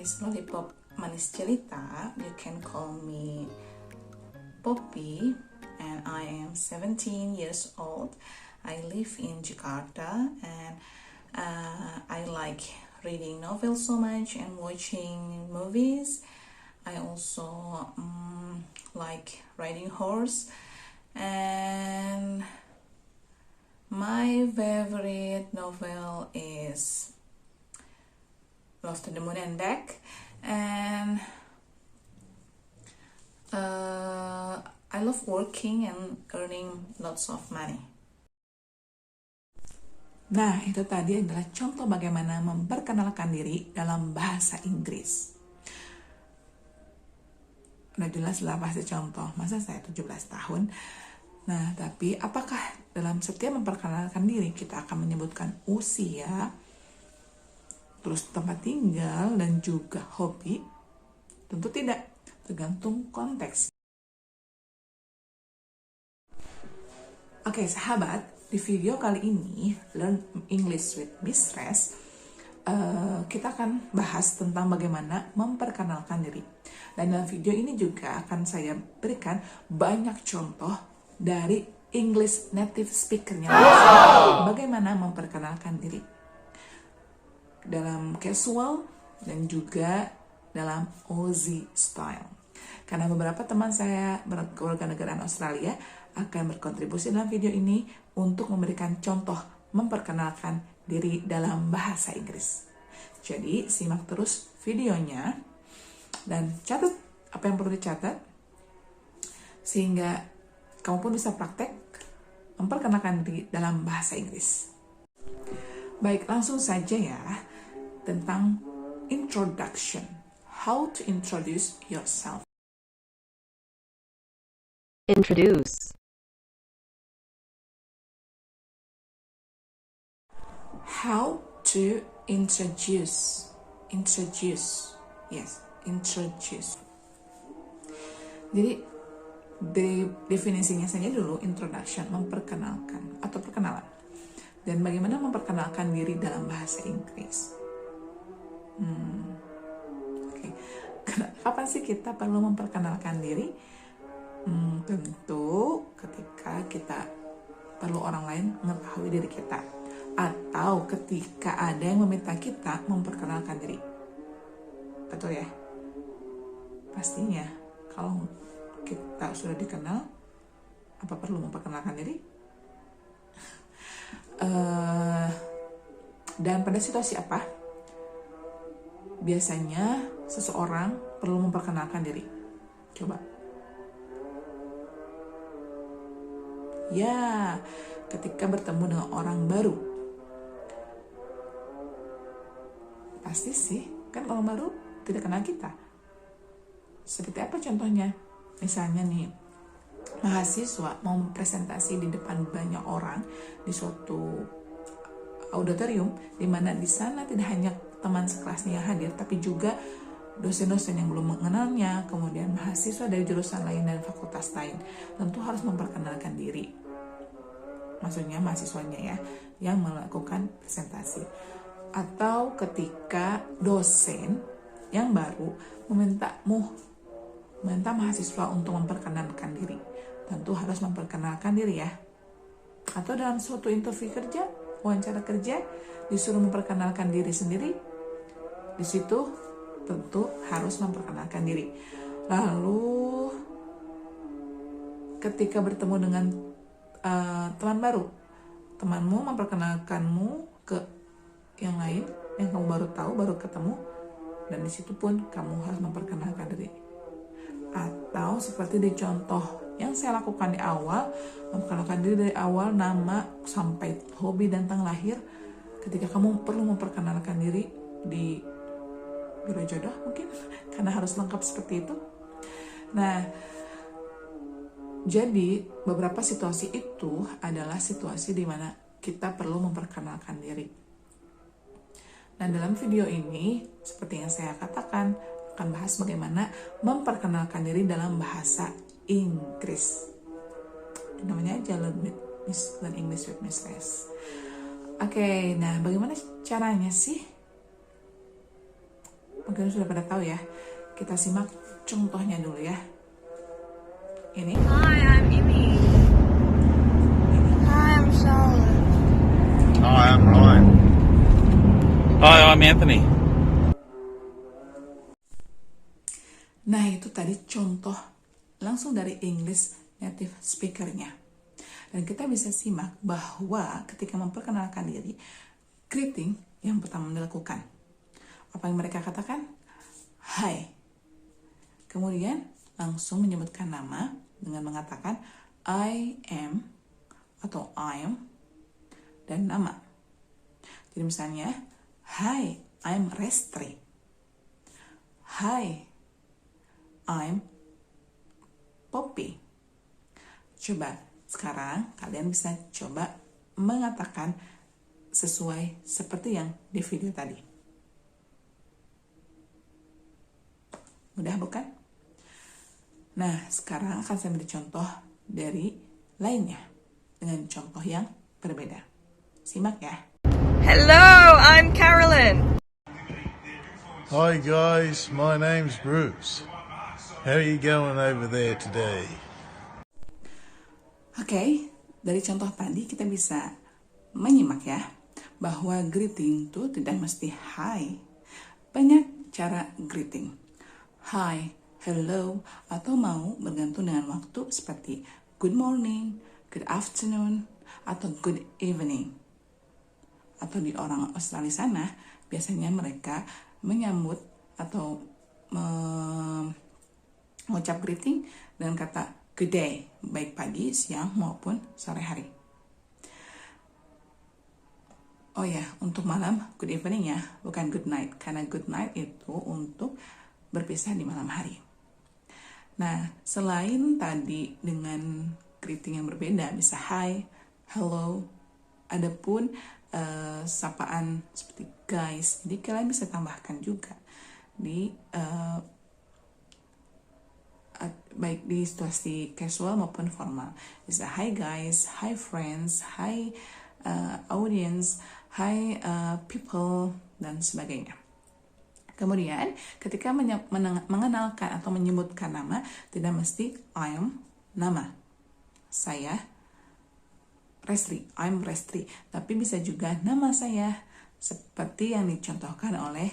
is Lollipop Manis Cerita. You can call me Poppy, and I am 17 years old. I live in Jakarta, and I like reading novels so much and watching movies. I also like riding horse, and my favorite novel is Love to the Moon and Back, and I love working and earning lots of money. Nah, itu tadi adalah contoh bagaimana memperkenalkan diri dalam bahasa Inggris. Udah jelas lah pasti contoh, masa saya 17 tahun. Nah, tapi apakah dalam setiap memperkenalkan diri kita akan menyebutkan usia, terus tempat tinggal, dan juga hobi? Tentu tidak, tergantung konteks. Oke, sahabat, di video kali ini, Learn English with Miss Res, kita akan bahas tentang bagaimana memperkenalkan diri. Dan dalam video ini juga akan saya berikan banyak contoh dari English native speaker-nya. Bagaimana memperkenalkan diri dalam casual dan juga dalam Aussie style. Karena beberapa teman saya berwarganegaraan Australia akan berkontribusi dalam video ini untuk memberikan contoh memperkenalkan diri dalam bahasa Inggris. Jadi simak terus videonya dan catat apa yang perlu dicatat sehingga kamu pun bisa praktek memperkenalkan diri dalam bahasa Inggris. Baik, langsung saja ya tentang introduction. How to introduce yourself. Introduce. How to introduce. Introduce. Yes, introduce. Jadi definisinya saja dulu, introduction, memperkenalkan atau perkenalan. Dan bagaimana memperkenalkan diri dalam bahasa Inggris. Oke. Kapan sih kita perlu memperkenalkan diri? Tentu ketika kita perlu orang lain mengetahui diri kita, atau ketika ada yang meminta kita memperkenalkan diri. Betul ya? Pastinya kalau kita sudah dikenal, apa perlu memperkenalkan diri? Dan pada situasi apa biasanya seseorang perlu memperkenalkan diri? Coba. Ya, ketika bertemu dengan orang baru. Pasti sih, kan orang baru tidak kenal kita. Seperti apa contohnya? Misalnya nih, mahasiswa mau presentasi di depan banyak orang di suatu auditorium, di mana di sana tidak hanya teman sekelasnya yang hadir, tapi juga dosen-dosen yang belum mengenalnya, kemudian mahasiswa dari jurusan lain dan fakultas lain. Tentu harus memperkenalkan diri. Maksudnya mahasiswanya ya, yang melakukan presentasi. Atau ketika dosen yang baru meminta mahasiswa untuk memperkenalkan diri, tentu harus memperkenalkan diri ya. Atau dalam suatu interview kerja, wawancara kerja, disuruh memperkenalkan diri sendiri, di situ tentu harus memperkenalkan diri. Lalu ketika bertemu dengan teman baru, temanmu memperkenalkanmu ke yang lain yang kamu baru tahu, baru ketemu, dan di situ pun kamu harus memperkenalkan diri. Atau seperti di contoh yang saya lakukan di awal, memperkenalkan diri dari awal, nama sampai hobi dan tanggal lahir. Ketika kamu perlu memperkenalkan diri di biro jodoh mungkin, karena harus lengkap seperti itu. Nah, jadi beberapa situasi itu adalah situasi di mana kita perlu memperkenalkan diri. Dan dalam video ini, seperti yang saya katakan, akan bahas bagaimana memperkenalkan diri dalam bahasa Inggris. Namanya aja Learn English with Miss Res. Oke, nah bagaimana caranya sih Mungkin sudah pada tahu ya. Kita simak contohnya dulu ya. Ini. Hi, I'm Imi. Hi, I'm Charlotte. Hi, I'm Ryan. Hi, I'm Anthony. Nah, itu tadi contoh langsung dari English native speaker-nya. Dan kita bisa simak bahwa ketika memperkenalkan diri, greeting yang pertama dilakukan. Apa yang mereka katakan? Hi. Kemudian langsung menyebutkan nama dengan mengatakan I am atau I'm dan nama. Jadi misalnya, Hi, I'm Restri. Hi, I'm Poppy. Coba sekarang kalian bisa coba mengatakan sesuai seperti yang di video tadi. Mudah bukan? Nah, sekarang akan saya beri contoh dari lainnya dengan contoh yang berbeda. Simak ya. Hello, I'm Carolyn. Hi guys, my name's Bruce. How are you going over there today? Oke, dari contoh tadi kita bisa menyimak ya, bahwa greeting itu tidak mesti hi. Banyak cara greeting. Hi, hello, atau mau bergantung dengan waktu seperti good morning, good afternoon, atau good evening. Atau di orang Australia sana, biasanya mereka menyambut atau mengucap greeting dengan kata good day, baik pagi, siang, maupun sore hari. Oh ya, untuk malam, good evening ya, bukan good night. Karena good night itu untuk berpisah di malam hari. Nah, selain tadi dengan greeting yang berbeda, bisa hi, hello, ada pun sapaan seperti guys. Jadi kalian bisa tambahkan juga di baik di situasi casual maupun formal. Bisa hi guys, hi friends, hi audience, hi people, dan sebagainya. Kemudian ketika mengenalkan atau menyebutkan nama, tidak mesti I'm nama. Saya Restri, I'm Restri. Tapi bisa juga nama saya seperti yang dicontohkan oleh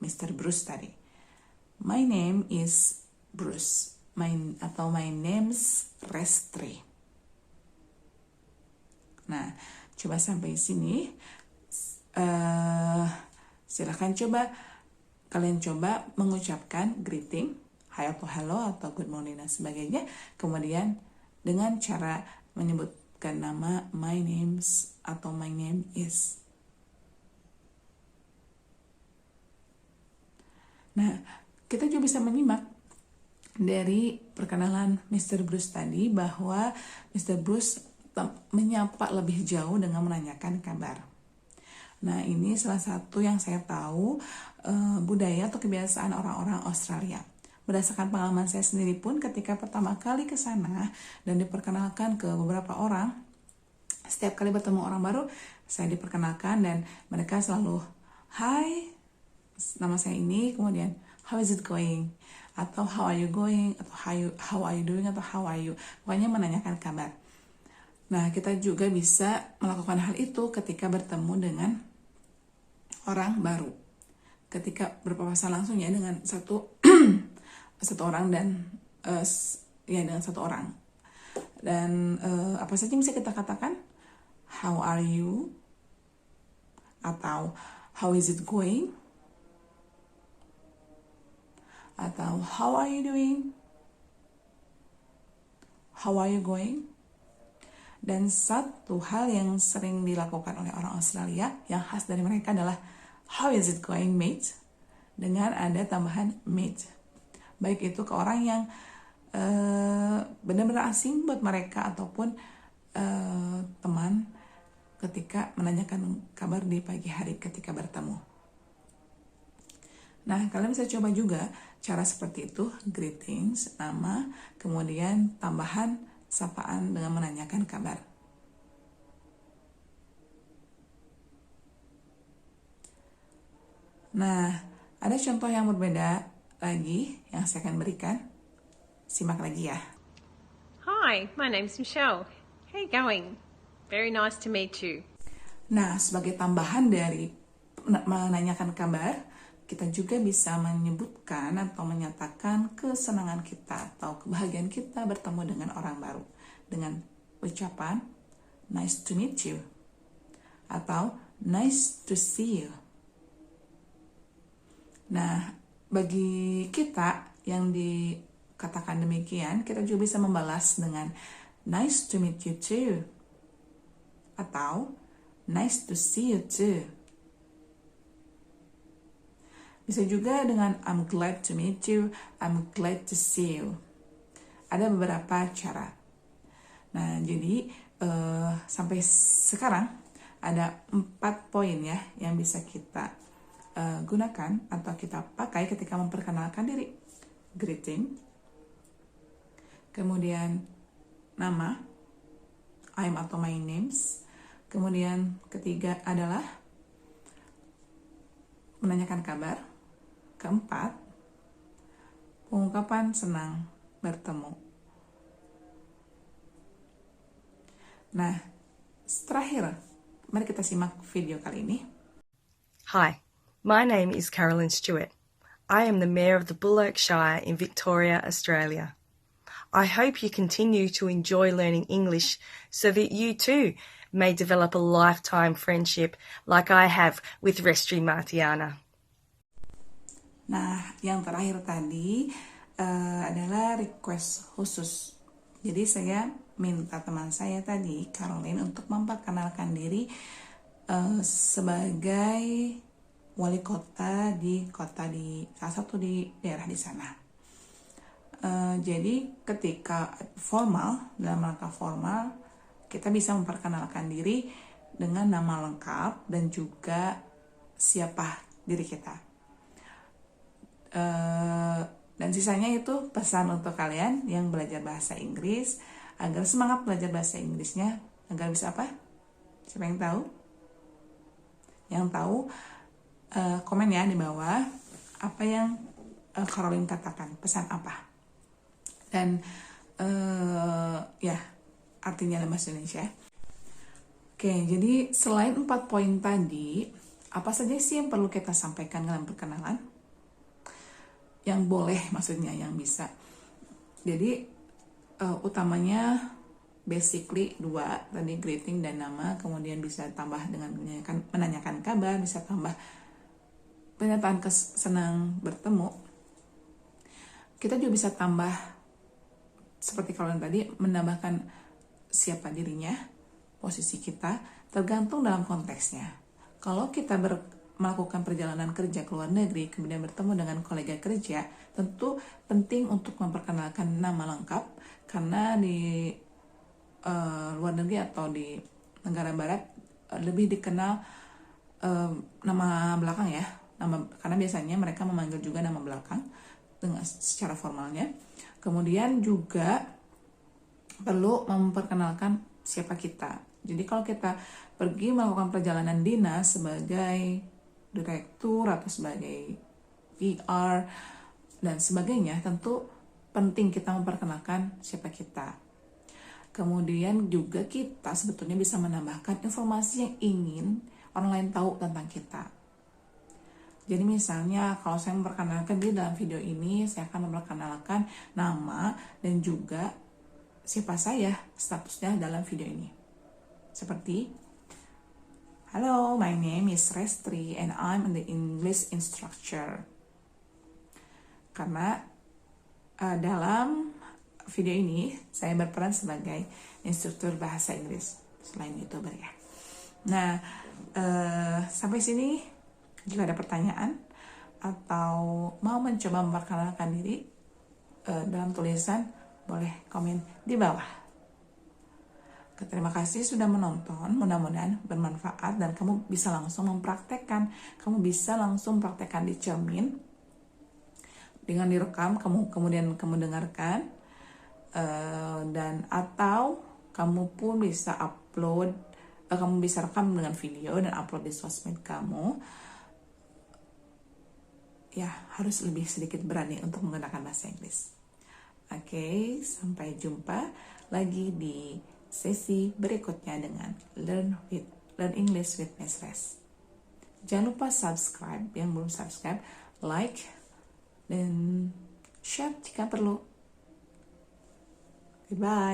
Mr. Bruce tadi. My name is Bruce. My name's Restri. Nah, coba sampai sini. Silakan kalian coba mengucapkan greeting, hi atau hello atau good morning dan sebagainya. Kemudian dengan cara menyebutkan nama my name's atau my name is. Nah, kita juga bisa menyimak dari perkenalan Mr. Bruce tadi bahwa Mr. Bruce menyapa lebih jauh dengan menanyakan kabar. Nah, ini salah satu yang saya tahu budaya atau kebiasaan orang-orang Australia. Berdasarkan pengalaman saya sendiri pun ketika pertama kali ke sana dan diperkenalkan ke beberapa orang, setiap kali bertemu orang baru, saya diperkenalkan dan mereka selalu, hi, nama saya ini, kemudian how is it going? Atau how are you going? Atau how are you doing? Atau how are you? Pokoknya menanyakan kabar. Nah, kita juga bisa melakukan hal itu ketika bertemu dengan orang baru. Ketika berpapasan langsung ya dengan satu orang dan dengan satu orang. Dan apa saja yang bisa kita katakan? How are you? Atau how is it going? Atau how are you doing? How are you going? Dan satu hal yang sering dilakukan oleh orang Australia yang khas dari mereka adalah how is it going, mate? Dengan ada tambahan mate. Baik itu ke orang yang benar-benar asing buat mereka ataupun teman ketika menanyakan kabar di pagi hari ketika bertemu. Nah, kalian bisa coba juga cara seperti itu, greetings, nama, kemudian tambahan sapaan dengan menanyakan kabar. Nah, Ada contoh yang berbeda lagi yang saya akan berikan. Simak lagi ya. Hi, my name's Michelle. How you going? Very nice to meet you. Nah, sebagai tambahan dari menanyakan kabar, kita juga bisa menyebutkan atau menyatakan kesenangan kita atau kebahagiaan kita bertemu dengan orang baru dengan ucapan nice to meet you atau nice to see you. Nah, bagi kita yang dikatakan demikian, kita juga bisa membalas dengan nice to meet you too atau nice to see you too. Bisa juga dengan I'm glad to meet you, I'm glad to see you. Ada beberapa cara. Nah, jadi sampai sekarang ada 4 poin ya yang bisa kita gunakan atau kita pakai ketika memperkenalkan diri. Greeting, kemudian nama, I'm atau my names, kemudian ketiga adalah menanyakan kabar, keempat pengungkapan senang bertemu. Nah, terakhir, mari kita simak video kali ini. Hi, my name is Carolyn Stewart. I am the Mayor of the Bullock Shire in Victoria, Australia. I hope you continue to enjoy learning English so that you too may develop a lifetime friendship like I have with Restri Martiana. Nah, yang terakhir tadi adalah request khusus. Jadi saya minta teman saya tadi, Caroline, untuk memperkenalkan diri sebagai wali kota di salah satu di daerah di sana. Jadi ketika formal, dalam rangka formal, kita bisa memperkenalkan diri dengan nama lengkap dan juga siapa diri kita. Dan sisanya itu pesan untuk kalian yang belajar bahasa Inggris agar semangat belajar bahasa Inggrisnya, agar bisa apa? Siapa yang tahu? Yang tahu komen ya di bawah apa yang Caroline katakan, pesan apa, dan ya artinya dalam bahasa Indonesia. Oke, jadi selain 4 poin tadi, apa saja sih yang perlu kita sampaikan dalam perkenalan? Yang boleh, maksudnya yang bisa. Jadi utamanya basically 2 tadi, greeting dan nama, kemudian bisa tambah dengan menanyakan kabar, bisa tambah pernyataan senang bertemu. Kita juga bisa tambah seperti kalau tadi, menambahkan siapa dirinya, posisi kita, tergantung dalam konteksnya. Kalau kita melakukan perjalanan kerja ke luar negeri, kemudian bertemu dengan kolega kerja, tentu penting untuk memperkenalkan nama lengkap, karena di luar negeri atau di negara barat lebih dikenal nama belakang ya, karena biasanya mereka memanggil juga nama belakang dengan secara formalnya. Kemudian juga perlu memperkenalkan siapa kita. Jadi kalau kita pergi melakukan perjalanan dinas sebagai direktur atau sebagai PR dan sebagainya, tentu penting kita memperkenalkan siapa kita. Kemudian juga kita sebetulnya bisa menambahkan informasi yang ingin orang lain tahu tentang kita. Jadi misalnya kalau saya memperkenalkan diri dalam video ini, saya akan memperkenalkan nama dan juga siapa saya, statusnya dalam video ini. Seperti, hello, my name is Restri and I'm the English instructor. Karena dalam video ini saya berperan sebagai instruktur bahasa Inggris selain YouTuber ya. Nah, sampai sini jika ada pertanyaan atau mau mencoba memperkenalkan diri dalam tulisan, boleh komen di bawah. Terima kasih sudah menonton, mudah-mudahan bermanfaat dan kamu bisa langsung mempraktekkan. Kamu bisa langsung praktekkan di cermin dengan direkam, kemudian kamu dengarkan, dan atau kamu pun bisa upload, kamu bisa rekam dengan video dan upload di sosmed kamu. ya harus lebih sedikit berani untuk menggunakan bahasa Inggris. Oke, sampai jumpa lagi di sesi berikutnya dengan Learn English with Miss Res. Jangan lupa subscribe, yang belum subscribe, like, dan share jika perlu. Goodbye.